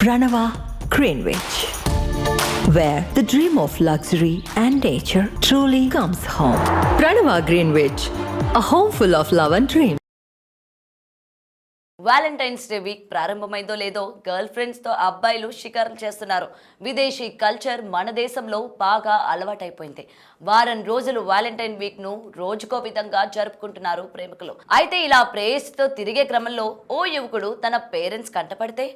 Ranava Greenwich, where the dream of luxury and nature truly comes home. Ranava Greenwich, a home full of love and dreams. Valentine's day week ప్రారంభమైందో లేదో girl ఫ్రెండ్స్తో అబ్బాయిలు షికారులు చేస్తున్నారు. విదేశీ culture మన దేశంలో బాగా అలవాటైపోయింది. వారం రోజులు వ్యాలంటైన్ వీక్ ను రోజుకో విధంగా జరుపుకుంటున్నారు ప్రేమికులు. అయితే ఇలా ప్రేయస్తో తిరిగే క్రమంలో ఓ యువకుడు తన పేరెంట్స్ కంటపడితే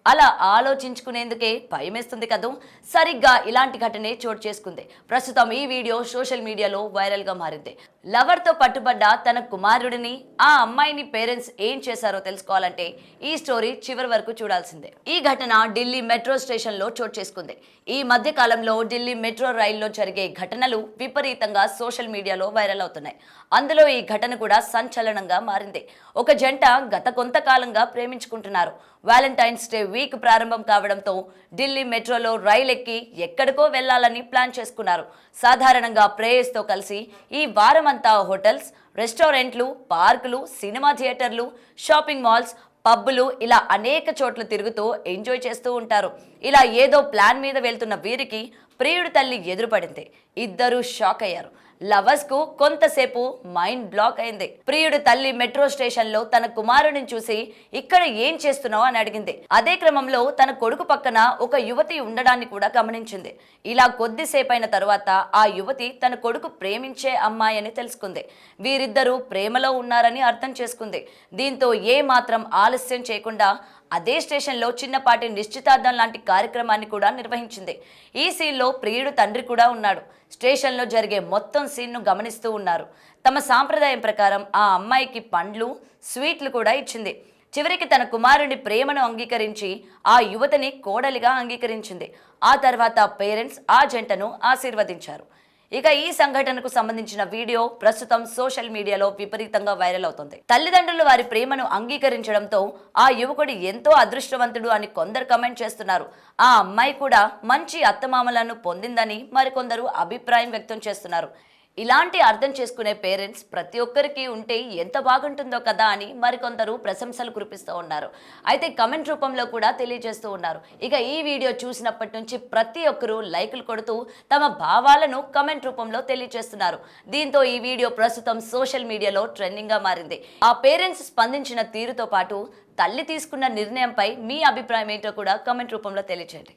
అలా ఆలోచించుకునేందుకే భయమేస్తుంది కదూ. సరిగ్గా ఇలాంటి ఘటనే చోటు చేసుకుంది. ప్రస్తుతం ఈ వీడియో సోషల్ మీడియాలో వైరల్ గా మారింది. లవర్ తో పట్టుబడ్డ తన కుమారుడిని ఆ అమ్మాయిని పేరెంట్స్ ఏం చేశారో తెలుసుకోవాలంటే ఈ స్టోరీ చివరి వరకు చూడాల్సిందే. ఈ ఘటన ఢిల్లీ మెట్రో స్టేషన్ లో చోటు చేసుకుంది. ఈ మధ్య కాలంలో ఢిల్లీ మెట్రో రైల్లో జరిగే ఘటనలు విపరీతంగా సోషల్ మీడియాలో వైరల్ అవుతున్నాయి. అందులో ఈ ఘటన కూడా సంచలనంగా మారింది. ఒక జంట గత కొంతకాలంగా ప్రేమించుకుంటున్నారు. వ్యాలంటైన్స్ డే వీక్ ప్రారంభం కావడంతో ఢిల్లీ మెట్రోలో రైలు ఎక్కి ఎక్కడికో వెళ్లాలని ప్లాన్ చేసుకున్నారు. సాధారణంగా ప్రేయస్తో కలిసి ఈ వారమంతా హోటల్స్, రెస్టారెంట్లు, పార్కులు, సినిమా థియేటర్లు, షాపింగ్ మాల్స్, పబ్బులు ఇలా అనేక చోట్ల తిరుగుతూ ఎంజాయ్ చేస్తూ ఉంటారు. ఇలా ఏదో ప్లాన్ మీద వెళ్తున్న వీరికి ప్రియుడి తల్లి ఎదురుపడింది. ఇద్దరూ షాక్ అయ్యారు. లవర్స్ కు కొంతసేపు మైండ్ బ్లాక్ అయింది. ప్రియుడు తల్లి మెట్రో స్టేషన్ లో తన కుమారుడిని చూసి ఇక్కడ ఏం చేస్తున్నావు అని అడిగింది. అదే క్రమంలో తన కొడుకు పక్కన ఒక యువతి ఉండడాన్ని కూడా గమనించింది. ఇలా కొద్దిసేపైన తరువాత ఆ యువతి తన కొడుకు ప్రేమించే అమ్మాయి అని తెలుసుకుంది. వీరిద్దరూ ప్రేమలో ఉన్నారని అర్థం చేసుకుంది. దీంతో ఏ మాత్రం ఆలస్యం చేయకుండా అదే స్టేషన్లో చిన్నపాటి నిశ్చితార్థం లాంటి కార్యక్రమాన్ని కూడా నిర్వహించింది. ఈ సీన్లో ప్రియుడు తండ్రి కూడా ఉన్నాడు. స్టేషన్లో జరిగే మొత్తం సీన్ను గమనిస్తూ ఉన్నారు. తమ సాంప్రదాయం ప్రకారం ఆ అమ్మాయికి పండ్లు, స్వీట్లు కూడా ఇచ్చింది. చివరికి తన కుమారుడి ప్రేమను అంగీకరించి ఆ యువతిని కోడలిగా అంగీకరించింది. ఆ తర్వాత పేరెంట్స్ ఆ జంటను ఆశీర్వదించారు. ఇక ఈ సంఘటనకు సంబంధించిన వీడియో ప్రస్తుతం సోషల్ మీడియాలో విపరీతంగా వైరల్ అవుతుంది. తల్లిదండ్రులు వారి ప్రేమను అంగీకరించడంతో ఆ యువకుడు ఎంతో అదృష్టవంతుడు అని కొందరు కమెంట్ చేస్తున్నారు. ఆ అమ్మాయి కూడా మంచి అత్తమామలను పొందిందని మరికొందరు అభిప్రాయం వ్యక్తం చేస్తున్నారు. ఇలాంటి అర్థం చేసుకునే పేరెంట్స్ ప్రతి ఒక్కరికి ఉంటే ఎంత బాగుంటుందో కదా అని మరికొందరు ప్రశంసలు కురిపిస్తూ ఉన్నారు. అయితే కమెంట్ రూపంలో కూడా తెలియజేస్తూ ఉన్నారు. ఇక ఈ వీడియో చూసినప్పటి నుంచి ప్రతి ఒక్కరూ లైకులు కొడుతూ తమ భావాలను కమెంట్ రూపంలో తెలియజేస్తున్నారు. దీంతో ఈ వీడియో ప్రస్తుతం సోషల్ మీడియాలో ట్రెండింగ్ గా మారింది. ఆ పేరెంట్స్ స్పందించిన తీరుతో పాటు తల్లి తీసుకున్న నిర్ణయంపై మీ అభిప్రాయం ఏంటో కూడా కమెంట్ రూపంలో తెలియజేయండి.